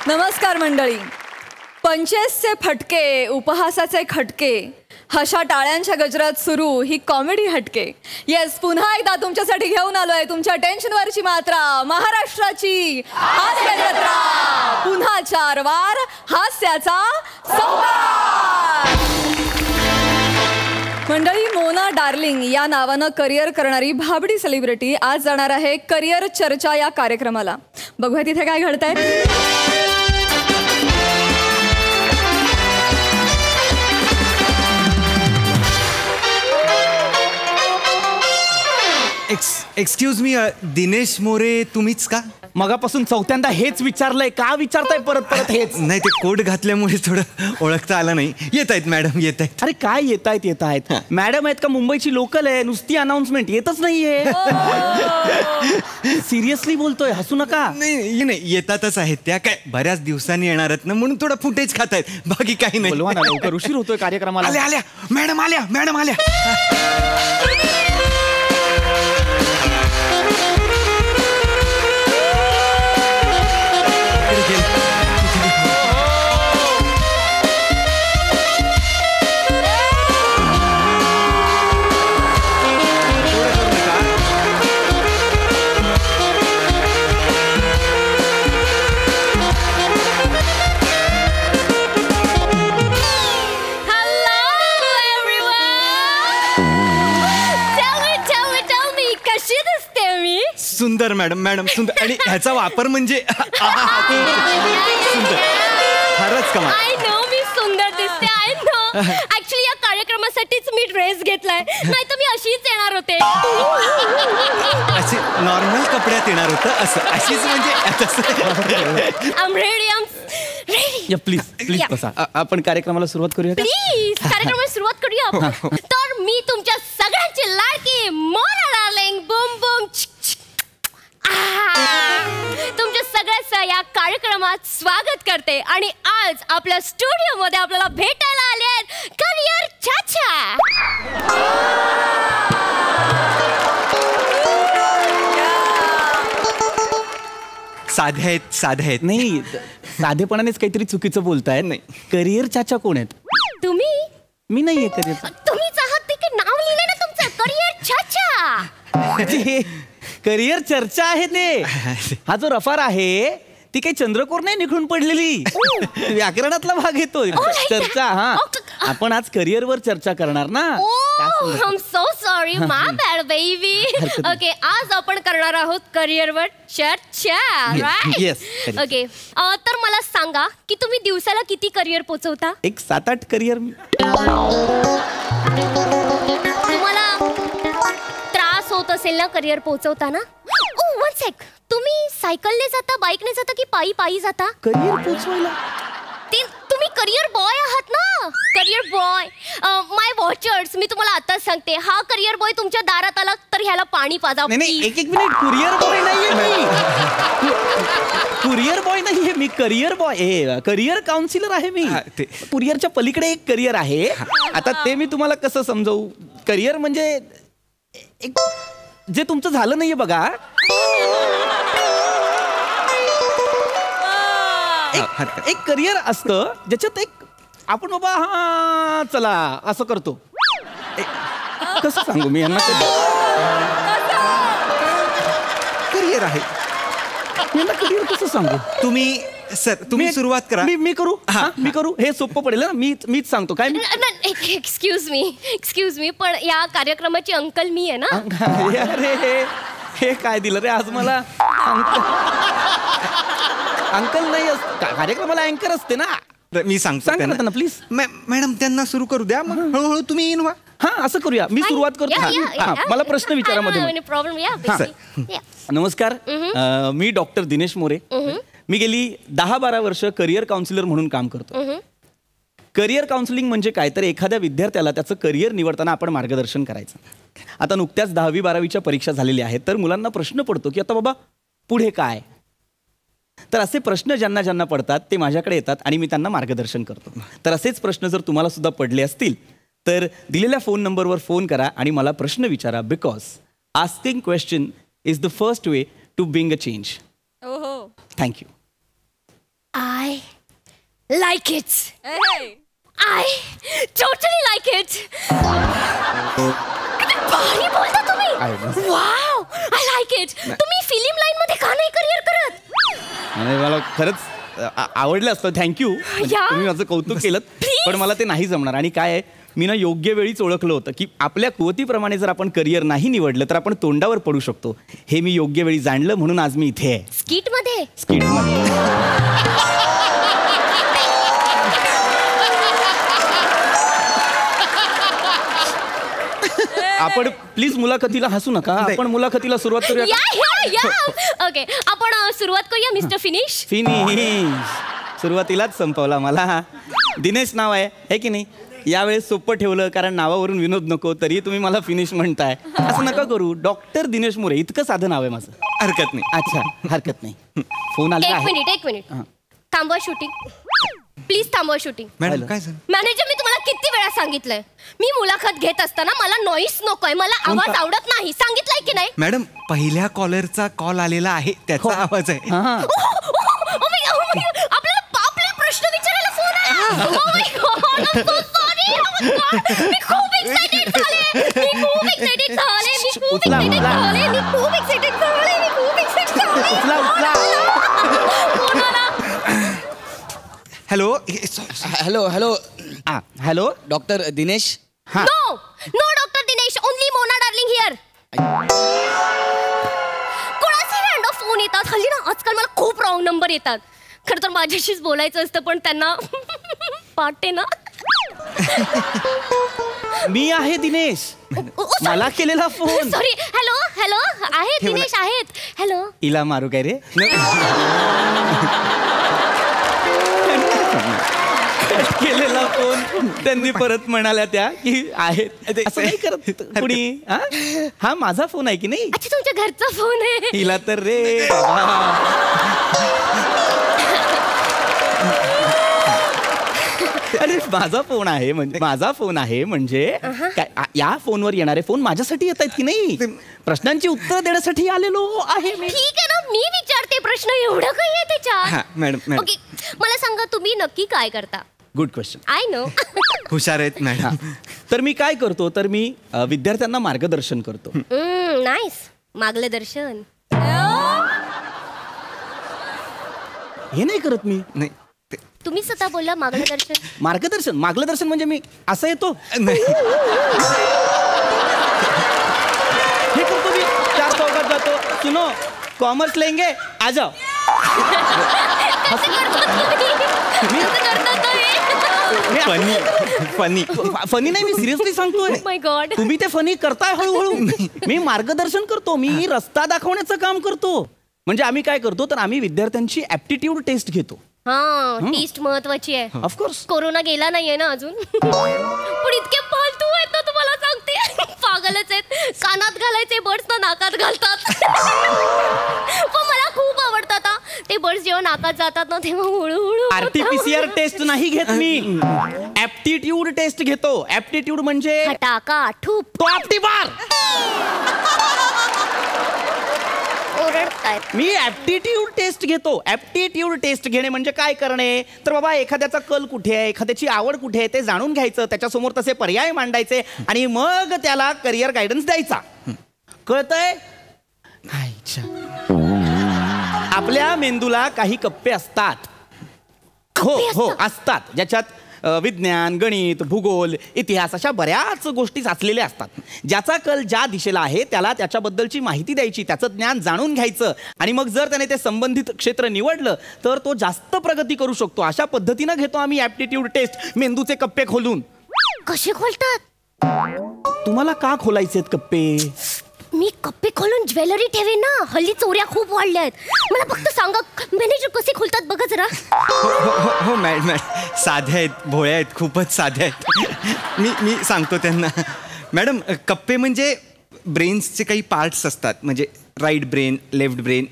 नमस्कार मंडळी. पंचेसचे फटके, उपहासाचे खटके, हशा टाळ्यांच्या गजरात सुरू ही कॉमेडी हटके. येस, पुन्हा एकदा तुमच्यासाठी घेऊन आलोय तुमच्या टेन्शनवरची मात्रा, महाराष्ट्राची हास्य जत्रा. पुन्हा 4 वार हास्याचा संवाद. मंडळी, मोना डार्लिंग या नावानं करिअर करणारी भाबडी सेलिब्रिटी आज जाणार आहे करिअर चर्चा या कार्यक्रमाला. बघूया तिथे काय घडतंय. एक्सक्यूज मी, दिनेश मोरे तुम्हीच का? मगापासून चौथ्यांदा हेच विचारलंय, का विचारताय परत परत हेच? नाही, ते कोट घातल्यामुळे थोडं ओळखता आलं नाही. येत आहेत मॅडम, येत आहेत. अरे काय येत आहेत मॅडम आहेत का? मुंबईची लोकल आहे, नुसती अनाउन्समेंट येतच नाहीये. सिरियसली बोलतोय, हसू नका. नाही, येतातच आहेत त्या. काय बऱ्याच दिवसांनी येणार आहेत ना, म्हणून थोडं फुटेज खात आहेत, बाकी काही नाही. बोलवा ना लवकर, उशीर होतोय कार्यक्रमाला. आल्या मॅडम आल्या. सुंदर मॅडम सुंदर. आणि ह्याचा वापर म्हणजे सुंदर, फारच कमाल. आय नो मी सुंदर दिसते. I know. ऍक्च्युली या कार्यक्रमासाठीच मी ड्रेस घेतलाय, नाही तर मी अशीच येणार होते. असे नॉर्मल कपड्यात येणार होतं असं, अशीच म्हणजे. आम रेडी. प्लीज बसा. आपण कार्यक्रमाला सुरुवात करूया. प्लीज कार्यक्रमाला सुरुवात करूया. तर मी तुमच्या सगळ्यांची लाडकी मोना डार्लिंग बूम बूम तुमच्या सगळ्यांचं या कार्यक्रमात स्वागत करते. आणि आज आपल्या स्टुडिओ मध्ये आपल्याला भेटायला आले आहेत करिअर चाचा. साधे आहेत. नाही, साधेपणानेच काहीतरी चुकीचं बोलतायत. नाही, करिअर चाचा कोण आहेत? तुम्ही? मी नाहीये करिअर. तुम्हीच आहात. ते की नाव लिहिलंय ना तुमचं, करिअर चाचा. करिअर चर्चा आहे ते. हा जो रफार आहे ती काही चंद्रकोर नाही निघून पडलेली, व्याकरणातला भाग येतोय चर्चा. हा, आपण आज करिअरवर चर्चा करणार ना. I am so sorry, my bad baby. Okay, आज आपण करणार आहोत करिअरवर चर्चा, राईट? ओके, तर मला सांगा की तुम्ही दिवसाला किती करिअर पोहोचवता? एक 7-8 करिअर. तुम्हाला त्रास होत असेल ना करिअर पोहोचवताना? ओ, 1 सेक. तुम्ही सायकलने जाता, बाईकने जाता की पायी जाता करिअर पोहोचवायला? तुम्ही करिअर बॉय आहात ना. करिअर बॉय, माय वॉचर्स, मी तुम्हाला आताच सांगते, हा करिअर बॉय तुमच्या दारात आला तर ह्याला पाणी पाजा. नाही, एक मिनिट. कुरिअर बॉय नाहीये मी. कुरिअर बॉय नाहीये मी, करिअर बॉय, करिअर काउन्सिलर आहे मी. कुरिअरच्या पलीकडे एक करिअर आहे. आता ते मी तुम्हाला कसं समजावू? करिअर म्हणजे एक जे तुमचं झालं नाहीये बघा. एक करिअर असतं ज्याच्यात एक आपण बाबा हा चला असं करतो. कसं सांगू मी यांना? करिअर आहे यांना, करिअर कसं सांगू? तुम्ही सुरुवात करा. मी करू. हे सोपं पडेल ना. मीच सांगतो काय. एक्सक्यूज मी, पण या कार्यक्रमाची अंकल मी आहे ना. अरे हे काय दिलं रे आज मला. अंकल नाही, कार्यक्रमाला अँकर असते ना. मी सांगतो त्यांना. प्लीज मॅडम, त्यांना सुरू करू द्या, मग हळूहळू तुम्ही येईन. हा, असं करूया. मी सुरुवात करतो. मला प्रश्न विचारामध्ये. नमस्कार, मी डॉक्टर दिनेश मोरे. मी गेली 10-12 वर्ष करिअर काउन्सिलर म्हणून काम करतो. करिअर काउन्सिलिंग म्हणजे काय, तर एखाद्या विद्यार्थ्याला त्याचं करिअर निवडताना आपण मार्गदर्शन करायचं. आता नुकत्याच 10वी-12वीच्या परीक्षा झालेल्या आहेत, तर मुलांना प्रश्न पडतो की आता बाबा पुढे काय. तर असे प्रश्न ज्यांना पडतात ते माझ्याकडे येतात आणि मी त्यांना मार्गदर्शन करतो. तर असेच प्रश्न जर तुम्हाला सुद्धा पडले असतील तर दिलेल्या फोन नंबरवर फोन करा आणि मला प्रश्न विचारा. Because asking question is the first way to bring a change. ओहो. Thank you. I like it. I totally like it. किती भारी बोलता तुम्ही. Wow, I like it. तुम्ही फिल्म लाईन मध्ये का नाही करिअर करत? मला खरंच आवडलं असतं, थँक्यू. तुम्ही माझं कौतुक केलं, पण मला ते नाही जमणार. आणि काय आहे, मी ना योग्य वेळीच ओळखलं होतं की आपल्या कुवतीप्रमाणे जर आपण करिअर नाही निवडलं तर आपण तोंडावर पडू शकतो. हे मी योग्य वेळी जाणलं, म्हणून आज मी इथे आहे. स्किट मध्ये आपण प्लीज मुलाखतीला हसू नका. आपण मुलाखतीला सुरुवात करूया. ओके, आपण सुरुवात करूया मिस्टर फिनिश. सुरुवातीलाच संपवला मला. दिनेश नाव आहे की नाही? यावेळेस सोपं ठेवलं कारण नावावरून विनोद नको, तरी तुम्ही मला फिनिश म्हणताय. असं नका करू. डॉक्टर दिनेश मोरे इतकं साधं नाव आहे माझं. हरकत नाही. अच्छा, हरकत नाही. फोन आला. एक मिनिट थांबवा शूटिंग. प्लीज थांबवा शूटिंग. मॅडम काय झालं? मॅनेजर, मी तुम्हाला किती वेळा सांगितलंय, मी मुलाखत घेत असताना मला नॉईस नकोय, मला आवाज आवडत नाही. सांगितलंय की नाही? मॅडम, पहिल्या कॉलरचा कॉल आलेला आहे, त्याचा आवाज आहे. आपल्याला प्रश्न विचारायला फोन आहे. Oh my God, I'm so sorry. Oh my God. मी खूप excited झाले. Hello hello hello hello, doctor Dinesh. No doctor Dinesh, only Mona darling here. कोणाचे रँडम फोन येतात हल्ली ना. आजकाल मला खूप रॉंग नंबर येतात. खरं तर माझ्याशीच बोलायचं असतं, पण त्यांना पाटे ना. मी आहे दिनेश, मला केलेला फोन. सॉरी. हॅलो हॅलो, आहेत दिनेश आहेत. हॅलो. इला मारू काय रे? केलेला फोन त्यांनी परत म्हणाल्या त्या की आहेत. असं नाही करत कुणी. हा माझा फोन आहे की नाही? अच्छा, तुमच्या घरचा फोन आहे. हिला तर रे अरे माझा फोन आहे म्हणजे काय, या फोनवर येणारे फोन माझ्यासाठी येत आहेत की नाही? प्रश्नांची उत्तर देण्यासाठी आलेलो आहे मी. ठीक आहे ना, मी विचारते प्रश्न. एवढं काही आहे त्याच्यात? मॅडम. ओके, मला सांगा तुम्ही नक्की काय करता? Good question. I know. हुशार आहेत मॅडम. तर मी काय करतो, तर मी विद्यार्थ्यांना मार्गदर्शन करतो. नाईस. मार्गदर्शन हे नाही करत मी. नाही, तुम्ही स्वतः बोलला मार्गदर्शन. मार्गदर्शन म्हणजे मी असं येतो. नाही. हे करतो मी. 4 चौकात जातो. सुनो, कॉमर्स लेंगे आ जाओ. फनी नाही, मी सिरियसली सांगतोय. माय गॉड, तुम्ही ते फनी करताय हळूहळू. मी मार्गदर्शन करतो. मी रस्ता दाखवण्याचं काम करतो. म्हणजे आम्ही काय करतो, तर आम्ही विद्यार्थ्यांची ऍप्टिट्यूड टेस्ट घेतो. टेस्ट महत्वाची आहे. ऑफकोर्स. कोरोना गेला नाहीये ना अजून. पण इतके फालतू आहेत ना, तुम्हाला सांगते. पागलच आहेत. कानात घालायचे बर्ड्स ना नाकात घालतात. पण मला खूप आवडतात ते बर्ड्स. जेव्हा नाकात जातात ना तेव्हा हळूहळू. आरटीपीसीआर टेस्ट नाही घेत मी, ऍप्टिट्यूड टेस्ट घेतो. ऍप्टिट्यूड म्हणजे टाका ठूप तो आपटी बार. मी ऍप्टिट्यूड टेस्ट घेतो. ऍप्टिट्यूड टेस्ट घेणे म्हणजे काय करणे, तर बाबा एखाद्याचा कल कुठे आहे, एखाद्याची आवड कुठे आहे ते जाणून घ्यायचं, त्याच्यासमोर तसे पर्याय मांडायचे आणि मग त्याला करिअर गायडन्स द्यायचा. कळतंय? आपल्या मेंदूला काही कप्पे असतात. हो असतात, ज्याच्यात विज्ञान, गणित, भूगोल, इतिहास अशा बऱ्याच गोष्टी साचलेल्या असतात. ज्याचा कल ज्या दिशेला आहे त्याला त्याच्याबद्दलची माहिती द्यायची, त्याचं ज्ञान जाणून घ्यायचं आणि मग जर त्याने ते संबंधित क्षेत्र निवडलं तर तो जास्त प्रगती करू शकतो. अशा पद्धतीनं घेतो आम्ही ऍप्टिट्यूड टेस्ट, मेंदूचे कप्पे खोलून. कसे खोलतात? तुम्हाला का खोलायचे कप्पे? मी कप्पे खोलून ज्वेलरी ठेवेन ना. हल्ली चोऱ्या खूप वाढल्या आहेत. मला फक्त सांगा मॅनेजर कसे खोलतात बघा जरा. हो मॅडम, साध्या आहेत, भोळ्या आहेत, खूपच साध्या आहेत. मी सांगतो त्यांना. मॅडम, कप्पे म्हणजे ब्रेन्सचे काही पार्ट्स असतात, म्हणजे right brain, left brain,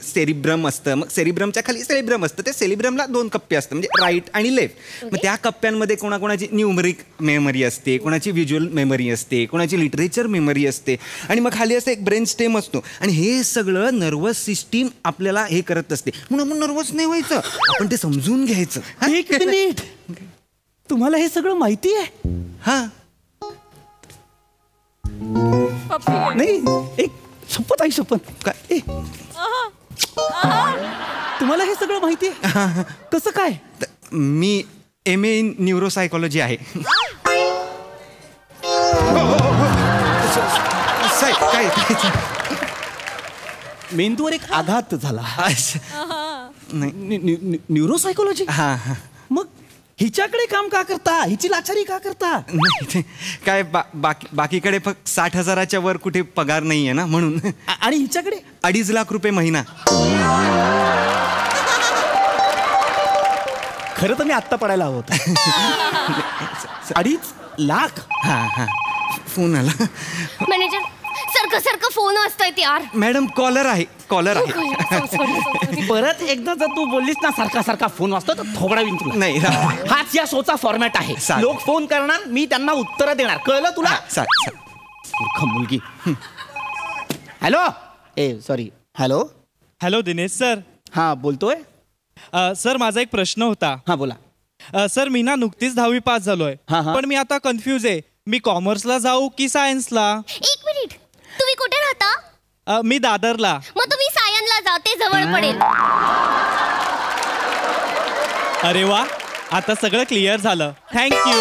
cerebrum असतं. मग सेरिब्रमच्या खाली सेरिब्रम असतं. ते सेरिब्रमला 2 कप्पे असतात, म्हणजे राईट आणि लेफ्ट. मग त्या कप्प्यांमध्ये कोणाकोणाची न्यूमरिक मेमरी असते, कोणाची व्हिज्युअल मेमरी असते, कोणाची लिटरेचर मेमरी असते, आणि मग खाली असं एक ब्रेन स्टेम असतो. आणि हे सगळं नर्वस सिस्टीम आपल्याला हे करत असते. म्हणून आपण नर्वस नाही व्हायचं, आपण ते समजून घ्यायचं. एक मिनिट, तुम्हाला हे सगळं माहिती आहे? हा नाही, एक शपथ आई शपथ. काय तुम्हाला हे सगळं माहिती आहे? कसं काय? मी MA इन न्यूरोसायकॉलॉजी आहे. काय मेंदूवर एक आघात झाला. न्यूरोसायकॉलॉजी? हा हा. मग हिच्याकडे काम का करता? हिची लाचारी का करता? नाही काय बाकीकडे फक्त 60,000च्या वर कुठे पगार नाहीये ना, म्हणून. आणि हिच्याकडे 2.5 लाख रुपये महिना. खरं तर मी आत्ता पडायला हवं होतं. 2.5 लाख? हा हा. फोन आला. मॅनेजर, सारखं फोन वाजतायत यार. मॅडम कॉलर आहे. परत एकदा जर तू बोललीस ना सारखा फोन वाजतो तर थोबडावीन तुला. नाही, हाच या शोचा फॉर्मॅट आहे. लोक फोन करणार, मी त्यांना उत्तर देणार. कळलं तुला? मूर्ख मुलगी. Hello, sorry. Hello Dinesh sir. हा, बोलतोय. सर, माझा एक प्रश्न होता. हा, बोला. सर, मी ना नुकतीच 10वी पास झालोय. पण मी आता कन्फ्यूज आहे, मी कॉमर्सला जाऊ की सायन्सला? एक मिनिट, तुम्ही कुठे राहता? मी दादरला. मग तुम्ही सायन्सला जा, ते जवळ पडेल. अरे वा, आता सगळं क्लिअर झालं. थँक्यू.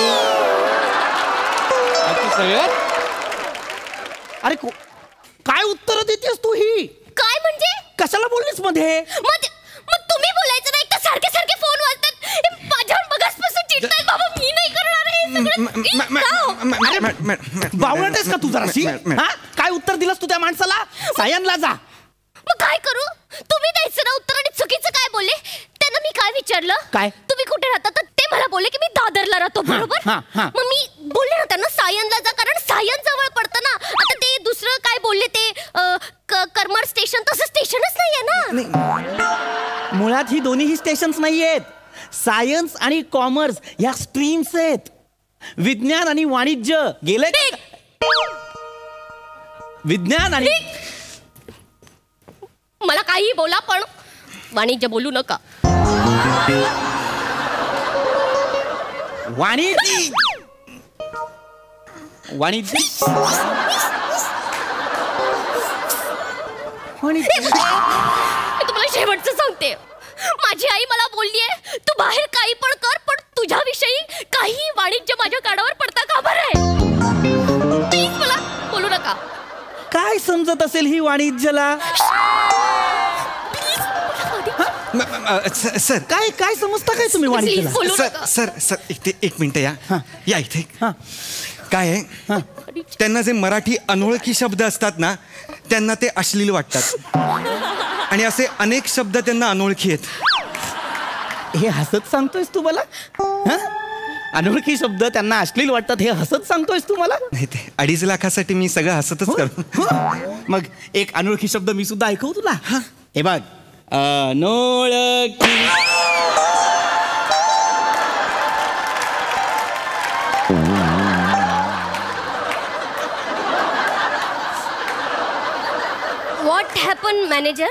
अरे काय उत्तर देतेस तू ही? काय म्हणजे? कशाला बोललीस मध्ये? मग तुम्ही बोलायचं नाही तर सारखे फोन वाजतात. माझ्यावर बघासपासून चिडताय. बाबा, मी नाही करणार हे. बावळटेस का तू जराशी? काय उत्तर दिलंस तू त्या माणसाला? सायन्सला जा. मग काय करू? तुम्ही द्यायचं ना उत्तर, आणि चुकीचं काय बोलले? त्यांना मी काय विचारलं? काय? तुम्ही कुठे राहता? तर ते मला बोलले की मी दादरला राहतो. बरोबर. मग मी बोलले ना त्यांना सायन्सला जा, कारण सायन्स जवळ पडतं ना. आता ते दुसरं काय बोलले ते करमर स्टेशन, तसं स्टेशनच नाहीये ना. मुळात ही दोन्ही स्टेशन्स नाहीयेत. सायन्स आणि कॉमर्स या स्ट्रीम्स आहेत. विज्ञान आणि वाणिज्य गेले. विज्ञान आणि मला काही बोला, पण वाणिज्य बोलू नका. वाणिज्य मी तुम्हाला शेवटचं सांगते. माझी आई मला बोललीये, तू बाहेर काही पण कर, पण तुझ्याविषयी काही वाणिज्य माझ्या कानावर पडता कामा नये. प्लीज मला बोलू नका. काय समजत असेल ही वाणिज्यला? सर काय समजता काय तुम्ही वाणिज्यला? सर इथे 1 मिनिट या इथे. काय आहे, त्यांना जे मराठी अनोळखी शब्द असतात ना, त्यांना ते अश्लील वाटतात. आणि असे अनेक शब्द त्यांना अनोळखी आहेत. हे हसत सांगतोयस तू मला? अनोळखी शब्द त्यांना अश्लील वाटतात हे हसत सांगतोयस तू मला? नाही, ते 2.5 लाखासाठी मी सगळं हसतच करतो. मग एक अनोळखी शब्द मी सुद्धा ऐकवू तुला? हे बघ, अनोळखी. What happen manager?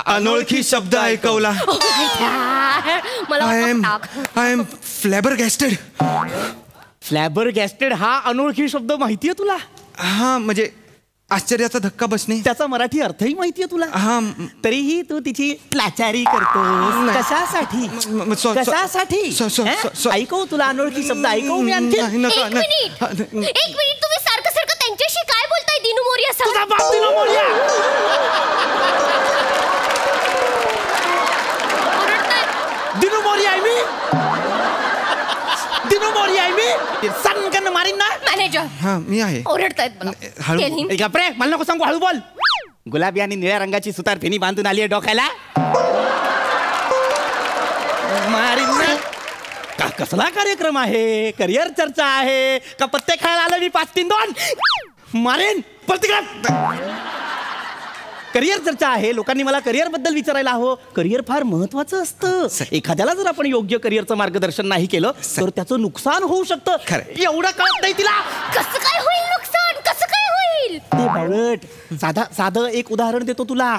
अनोळखी शब्द ऐकवला. I am फ्लॅबरगॅस्टेड. फ्लॅबरगॅस्टेड हा अनोळखी शब्द माहितीये तुला? हा, म्हणजे आश्चर्याचा धक्का बसणे. त्याचा मराठी अर्थही माहितीये तुला? हा. तरिही तू तिची लाचारी करतोस. कशासाठी? कशासाठी? ऐकव तुला अनोळखी शब्द ऐकव मी आणखी. एक मिनिट, तुम्ही सारखं त्यांच्याशी काय बोलताय? दिनू मोरिया सर. तुझा बाप दिनू मोरिया. दिनू मोरिया आहे मी. दिनू मोरिया आहे मी. सांग मारीन ना. मॅनेजर. हा, मी आहे. ओरडतायत मला. गप्रे, मला नको सांगू, हळू बोल. गुलाबी आणि निळ्या रंगाची सुतार फेनी बांधून आली आहे डोक्याला. मारीन ना. का कसला कार्यक्रम आहे? करिअर चर्चा आहे का पत्ते खेळायला आलं मी 5-3-2? मारेन. प्रतिक्रिया करिअर चर्चा आहे. लोकांनी मला करिअर बद्दल विचारायला हवं. करिअर फार महत्वाचं असतं. एखाद्याला जर आपण योग्य करिअरचं मार्गदर्शन नाही केलं तर त्याचं नुकसान होऊ शकतं. एवढं कळत नाही तिला. कसं काय होईल नुकसान? कसं काय होईल? ते बाळट, साधं एक उदाहरण देतो तुला.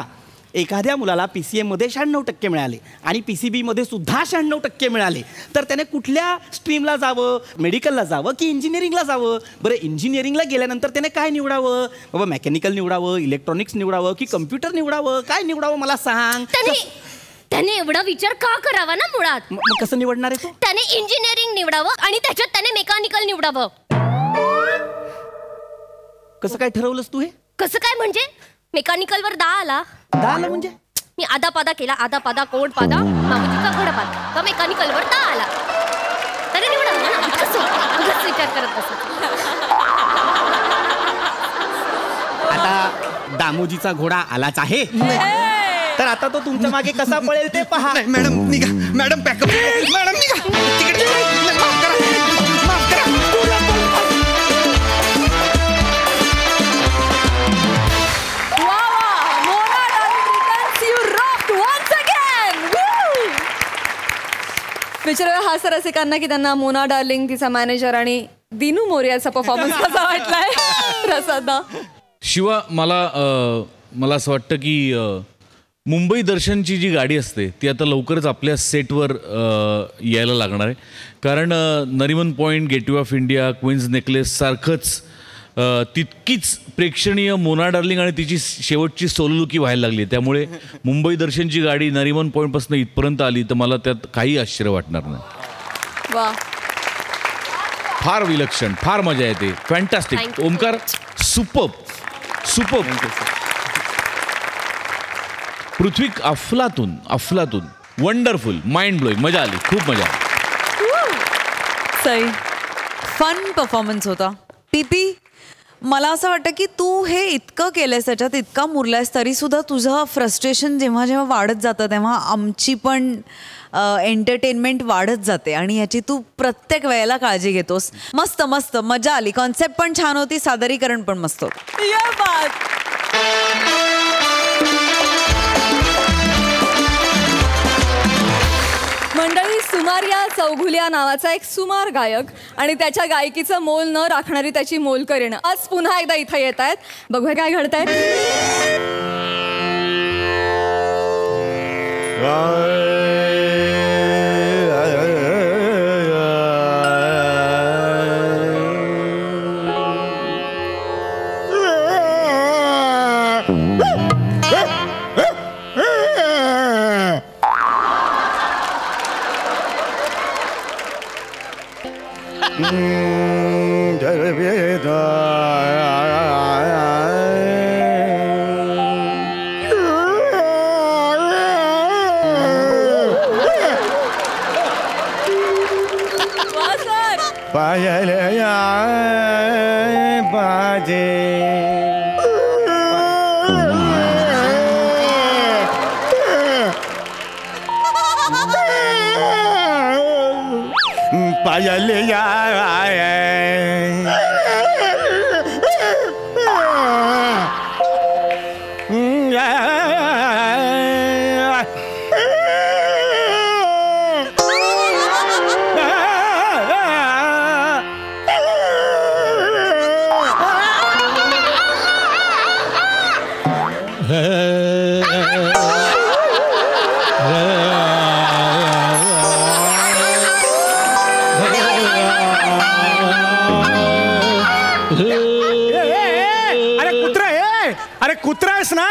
एखाद्या मुलाला PCM मध्ये 96% मिळाले आणि PCB मध्ये सुद्धा 96% मिळाले तर त्याने कुठल्या स्ट्रीमला जावं? मेडिकलला जावं की इंजिनिअरिंगला जावं? बरं, इंजिनिअरिंगला गेल्यानंतर त्याने काय निवडावं? बाबा मेकॅनिकल निवडावं, इलेक्ट्रॉनिक्स निवडावं की कम्प्युटर निवडावं? काय निवडावं मला सांग. त्याने एवढा विचार का करावा ना मुळात? मग कसं निवडणार आहे तो? त्याने इंजिनिअरिंग निवडावं आणि त्याच्यात त्याने मेकॅनिकल निवडावं. कसं काय ठरवलंस तू हे? कसं काय म्हणजे? मेकॅनिकल वर 10 आला. 10 आला म्हणजे? मी आधा पादा केला. आधा पादा कोण पादा मामाजीचा घोडापाद का मेकॅनिकल वर 10 आला. त्याने निवडावं ना. कसं विचार करत बस. आता दामोजीचा घोडा आलाच आहे तर आता तो तुमच्या मागे कसा पळेल ते पहा. मॅडम निघा. Madam pack up. मॅडम निघा. तिकीट माफ करा. माफ करा. विचारूया हास्य रसिकांना की त्यांना मोना डार्लिंग, तिचा मॅनेजर आणि दिनू मोरियाचा परफॉर्मन्स कसा वाटलाय. प्रसादा. शिवा, मला असं वाटतं की मुंबई दर्शनची जी गाडी असते ती आता लवकरच आपल्या सेटवर यायला लागणार आहे. कारण Nariman Point, Gateway of India, Queen's Necklace सारखंच तितकीच प्रेक्षणीय मोना डार्लिंग आणि तिची शेवटची सोलोलुकी व्हायला लागली. त्यामुळे मुंबई दर्शनची गाडी नरिमन पॉईंटपासून इथपर्यंत आली तर मला त्यात काही आश्चर्य वाटणार नाही. वा, फार विलक्षण, फार मजा येते. फॅन्टॅस्टिक. ओमकार, सुपर्ब. पृथ्वी, अफलातून वंडरफुल, माइंड ब्लोईंग. मजा आली, खूप मजा आली. सई, फन परफॉर्मन्स होता. टीपी, मला असं वाटतं की तू हे इतकं केलंयस, त्याच्यात इतका मुरलायस, तरी सुद्धा तुझं फ्रस्ट्रेशन जेव्हा जेव्हा वाढत जातं तेव्हा आमची पण एंटरटेनमेंट वाढत जाते आणि याची तू प्रत्येक वेळेला काळजी घेतोस. मस्त मस्त मजा आली. कॉन्सेप्ट पण छान होती, सादरीकरण पण मस्त होतं. या बात. मंडळी, सुमारिया चौघुलिया नावाचा एक सुमार गायक आणि त्याच्या गायकीचं मोल न राखणारी त्याची मोलकरीण आज पुन्हा एकदा इथं येत आहेत. बघूया काय घडतंय. कुत्रा आहेस ना?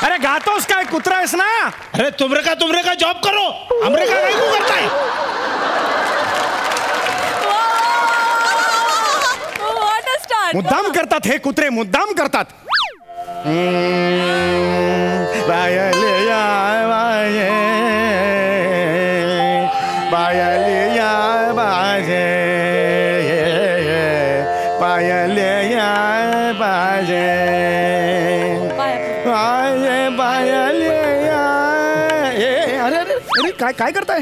अरे गातोस काय? कुत्रा आहेस ना? अरे तुमरे का जॉब करो, हमरे का नहीं करता है. मुद्दाम करतात हे कुत्रे, मुद्दाम करतात. काय काय करताय?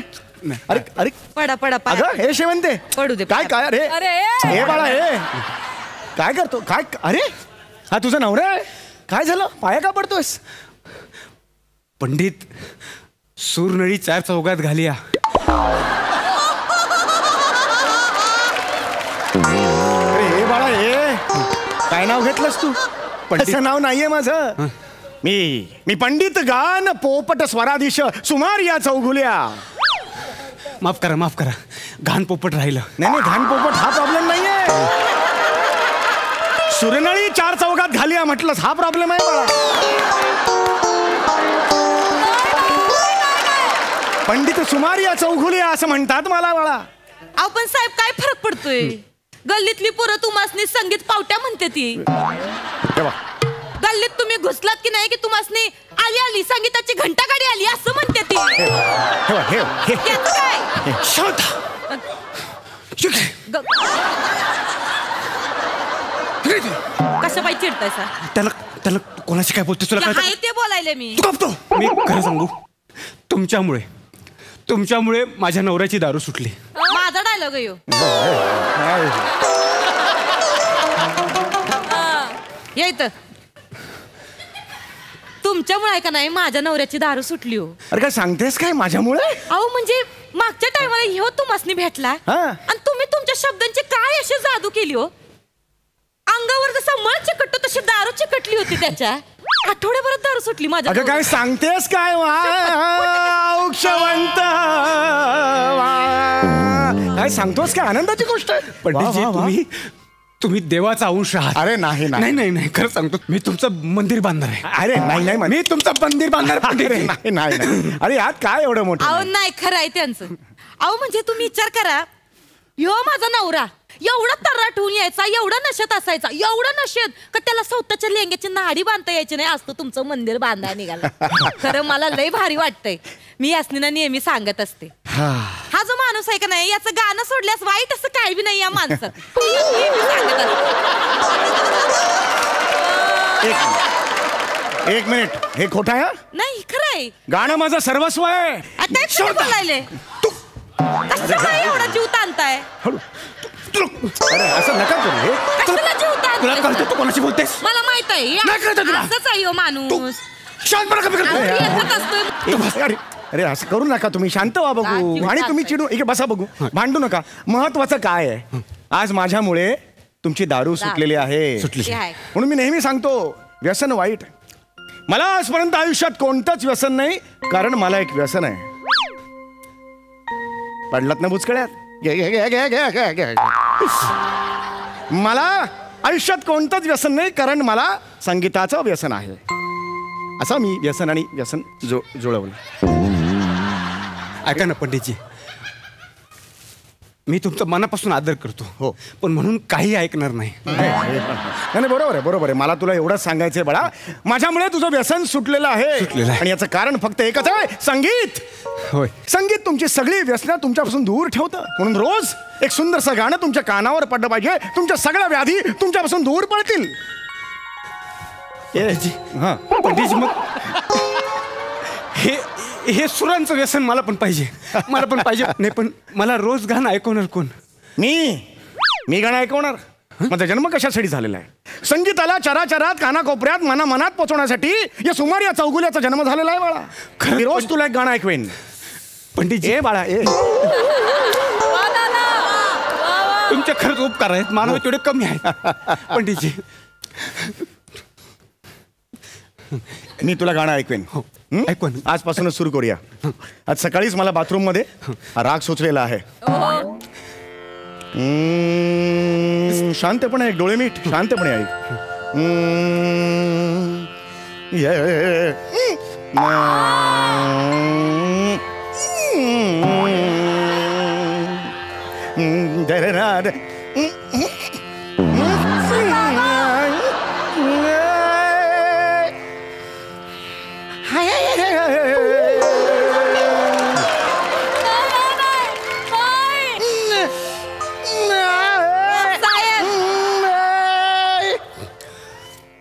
अरे अरे पडा पडा अगं हे शेवंते पडू दे. काय काय? अरे अरे हे बाळा, हे काय करतो? काय? अरे हा तुझा नवरा आहे? काय झालं, पाया का पडतोयस? पंडित, सूरनळी 4 चौघात घालिया. अरे हे बाळा, हे काय नाव घेतलंस तू? पंडितचं नाव नाहीये माझं. मी पंडित गान पोपट स्वराधीश सुमार या चौघुल्या. माफ करा, घाण पोपट राहिलं. नाही, घाण पोपट हा प्रॉब्लेम नाहीये. सुरनळी 4 चौघात घालिया म्हटलंस, हा प्रॉब्लेम आहे बाळा. पंडित सुमार या चौघुल्या असं म्हणतात मला बाळा. अहो पण साहेब, काय फरक पडतोय? गल्लीतली पोरं तुम्हासनी संगीत पावट्या म्हणते ती. गल्लीत तुम्ही घुसलात की नाही की तुम्हासनी आली संगीताची घंटा गाडी आली असं म्हणते ती. कसं पाहिजे चिडतायसा? त्याला कोणाशी काय बोलतो तुला? काय ते बोलायले मी. मी खरं सांगू, तुमच्यामुळे माझ्या नवऱ्याची दारू सुटली. माझा डायलॉग आहे. येत तुमच्यामुळे आहे का नाही माझ्या नवऱ्याची दारू सुटली हो. अरे काय सांगतेस काय माझ्यामुळे? अहो म्हणजे मागच्या टायमाला ह्यो तुम्हासनी भेटला आणि तुम्ही तुमच्या शब्दांची काय अशी जादू केली हो. अंगावर जसं मळ चिकटतो तशी दारू चिकटली होती त्याच्या. आठवड्याभरात दारू सुटली माझ्या. अगं काय सांगतेस काय? औक्षवंत काय सांगतोस काय? आनंदाची गोष्ट आहे. पंडितजी, तुम्ही देवाचा अंश आहात. अरे नाही, खरं सांगतो, मी तुमचं मंदिर बांधणार आहे. अरे नाही, मी तुमचं मंदिर बांधणार. नाही. अरे यात काय एवढं मोठं? अहो नाही, खरं आहे त्यांचं. अहो म्हणजे तुम्ही विचार करा, ह्यो माझा नवरा एवढा तर्राटून यायचा, एवढा नशेत असायचा, एवढा नशेत का त्याला स्वतःच्या लेंग्याची नाडी बांधता यायची नाही. असतं तुमचं मंदिर बांधायला निघाला. खरं मला लय भारी वाटतंय. मी यासनीना नेहमी सांगत असते, हा जो माणूस आहे का नाही याचं गाणं सोडल्यास वाईट असं काही बी नाही या माणसात. एक मिनिट, हे खोटं आहे? नाही, खरं आहे. गाणं माझं सर्वस्व आहे. आता बोलायले कसं काय एवढा जीव ताणताय? अरे असं नका करू. कशाला जीव ताणताय? तुला कळतं तू कोणाशी बोलतेस? मला माहित आहे. नाही कळतं तुला? असंच आहे हो माणूस. शांतपणा कमी करतो. अरे असं करू नका तुम्ही. शांत व्हा बघू. आणि तुम्ही चिडू इकडे बसा बघू. भांडू नका. महत्वाचं काय आहे, आज माझ्यामुळे तुमची दारू सुटलेली आहे. म्हणून मी नेहमी सांगतो, व्यसन वाईट. मला आजपर्यंत आयुष्यात कोणतंच व्यसन नाही, कारण मला एक व्यसन आहे. पडलात ना बुचकळ्यात? मला आयुष्यात कोणतंच व्यसन नाही, कारण मला संगीताचं व्यसन आहे. असं मी व्यसन आणि व्यसन जुळवलं. ऐका ना पंडितजी, मी तुमचं मनापासून आदर करतो. हो, पण म्हणून काही ऐकणार नाही. नाही, बरोबर आहे. मला तुला एवढंच सांगायचंय बाळा, माझ्यामुळे तुझं व्यसन सुटलेलं आहे. आणि याचं कारण फक्त एकच आहे, संगीत. होय, संगीत तुमची सगळी व्यसनं तुमच्यापासून दूर ठेवतं. म्हणून रोज एक सुंदरसं गाणं तुमच्या कानावर पडलं पाहिजे. तुमच्या सगळ्या व्याधी तुमच्यापासून दूर पडतील. पंडितजी, मग हे सुरांचं व्यसन मला पण पाहिजे. नाही, पण मला रोज गाणं ऐकवणार कोण? मी गाणं ऐकवणार. माझा जन्म कशासाठी झालेला आहे? संगीताला चराचरात कानाकोपऱ्यात मनात पोचवण्यासाठी या सुमार या चौगुल्याचा जन्म झालेला आहे बाळा. खरं रोज तुला एक गाणं ऐकवेन. पंडितजी बाळा, तुमचे खरंच उपकार आहेत. मानव तेवढे कमी आहेत. पंडितजी, मी तुला गाणं ऐकवेन. ऐकून आजपासूनच सुरू करूया. आज सकाळीच मला बाथरूम मध्ये राग सुचलेला आहे. शांतपणे ऐक, डोळे मीठ, शांतपणे ऐक.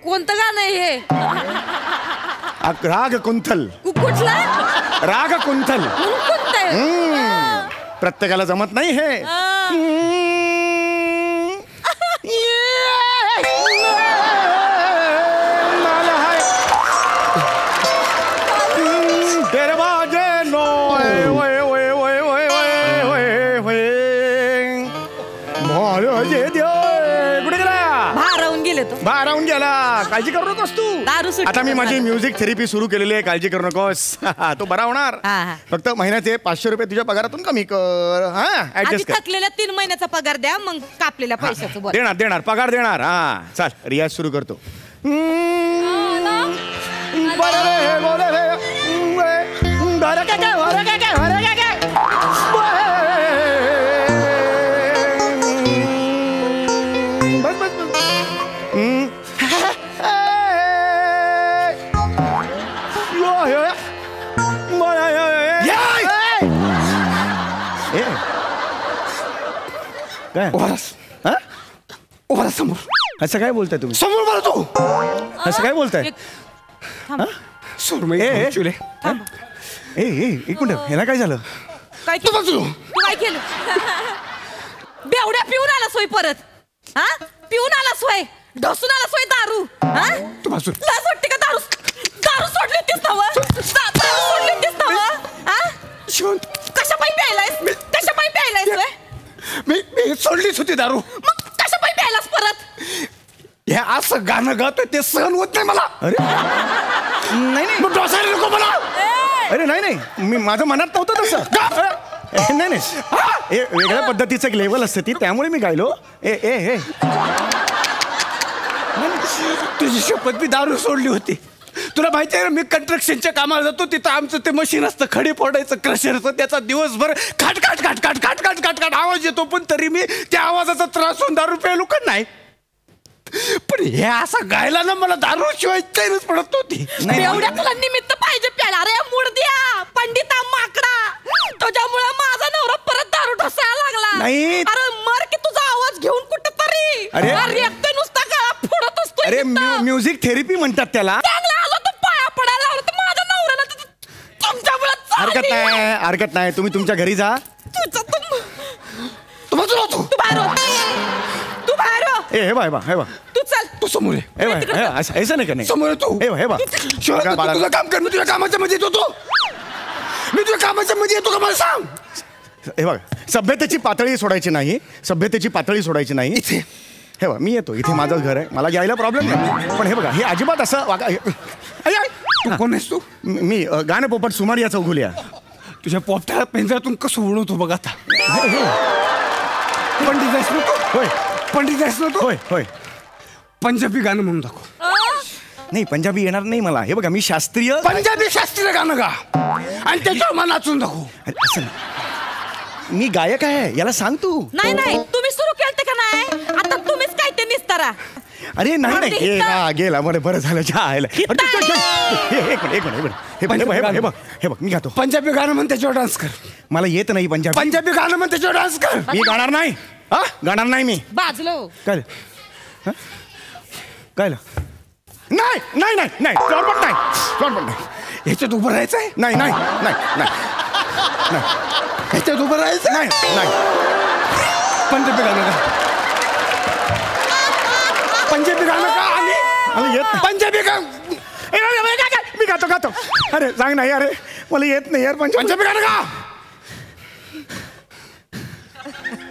कोणतं गाणं आहे हे? राग कुंथल. कुठला राग कुंथल? प्रत्येकाला जमत नाही हे. जे देव कुठे गेला? भारावून गेले तो. भारावून गेला. काळजी करू नकोस तू. दारू सुटली. आता मी माझी म्युझिक थेरपी सुरू केलेली आहे, काळजी करू नकोस. तो बरा होणार. फक्त महिन्याचे 500 रुपये तुझ्या पगारातून कमी कर. हा ऍडजस्ट कर. थकलेल्या 3 महिन्याचा पगार द्या, मग कापलेल्या पैशाचं बोल. देणार देणार पगार देणार. हा चल रियाज सुरू करतो. काय समोर असं काय बोलताय तुम्ही? समोर बोला तू. असं काय बोलताय? एक मिनिट, ह्याला काय झालं? काय केलं तू? काय केलं? बेवड्या पिऊन आला सोय परत. हा पिऊन आला सोय, ढसून आला सोय दारू. तू बाजू लाज वाटते का? दारू दारू सोडली होतीस ना? दारू सोडली होतीस ना? कशापायी प्यायलायस? कशापायी प्यायलायस सोय? मी सोडलीच होती दारू. मग कशापायी प्यायलास परत? हे असं गाणं गात ते सहन होत नाही मला. अरे नाही नाही मग डोसायला नको मला. अरे नाही नाही मी माझं मनात नव्हतं तसं. नाही नाही हे वेगळ्या पद्धतीचं एक लेवल असतं ती, त्यामुळे मी गायलो. ए तुझी शपथ मी दारू सोडली होती. तुला माहिती आहे मी कंस्ट्रक्शनच्या कामाला जातो, तिथं आमचं ते मशीन असतं खडी फोडायचं क्रशरचं. त्याचा दिवसभर खाट खाट खाट खाट खाट खाट खाट खाट आवाज येतो, पण तरी मी त्या आवाजाचा त्रास होऊन दारू प्यायलो का नाही. पण हे असं गायला ना मला दारू शिवाय चैनच पडत नव्हती. एवढ्या तुला निमित्त पाहिजे प्यायला. अरे मुडद्या पंडिता माकडा, तुझ्यामुळे माझा नवरा परत दारू ढसायला लागला. नाही. अरे मर की तुझा आवाज घेऊन कुठे तरी. अरे एकटे नुसता गळा फोडत असतो. अरे म्युझिक थेरपी म्हणतात त्याला. चांगला आलो तर पाया पडायला लावलं तर माझ्या नवऱ्याला तुमच्यामुळे हरकत नाही. तुम्ही तुमच्या घरी जा. तू बाहेर हो. हे बा तू चल. तू समोर आहे. असं नाही का? नाही समोर तू. हे बा तुझं काम कर. मी तुझ्या कामाच्या मध्ये येतो. मी तुझ्या कामाच्या मध्ये येतो का मला सांग. हे बघ सभ्यतेची पातळी सोडायची नाही. सभ्यतेची पातळी सोडायची नाही. इथे हे बघ मी येतो. इथे माझंच घर आहे, मला घ्यायला प्रॉब्लेम नाही. पण हे बघा हे अजिबात असं वागा. तू कोण आहेस? तू मी गाणं पोपट सुमारिया चौगुल्या. तुझ्या पोपट्याला पेंजरातून कसं उडवतो बघ आता. पंडित आहेस ना तू? होय. पंडित आहेस ना तू? होय होय. पंजाबी गाणं म्हणून दाखव. नाही पंजाबी येणार नाही मला. हे बघा मी शास्त्रीय पंजाबी शास्त्रीय गाणं गा आणि त्याच्यावर मला नाचून दाखव. असं मी गायक आहे याला सांग तू. नाही नाही तुम्ही सुरू केलते का नाही? आता तुम्हीच काय ते निस्तारा. अरे नाही गेला बरं झालं. हे बघ मी गातो पंजाबी गाणं म्हण त्याच्यावर डान्स कर. मला येत नाही पंजाबी गाणं म्हण त्याच्यावर डान्स कर. मी गाणार नाही. गाणार नाही मी. बाजलो काय काय नाही नाही नाही नाही चॉरपट नाही. ह्याच्यात उभं राहायचंय. नाही नाही नाही नाही ह्याच्यात उभं राहायचं नाही. नाही पंजाबी गाणं का. पंजाबी गाणं का आणि मला येत पंजाबी का. मी गातो. अरे सांग नाही. अरे मला येत नाही यार पंजाबी गाणं का.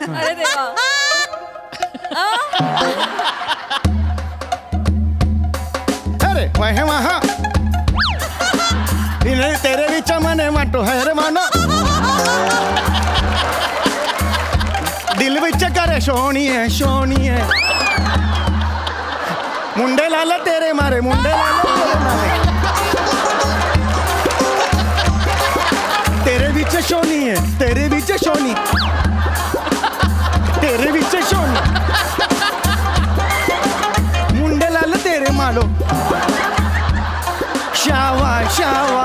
अरे देवा. अरे वह वहाँ तेरे बीच मने माटो है रे मानो दिल बिच करे सोनी है मुंडे लाल तेरे मारे तेरे बीच सोनी है तेरे बीच सोनी मुंडे लाल तेरे मालो शावा हे शावा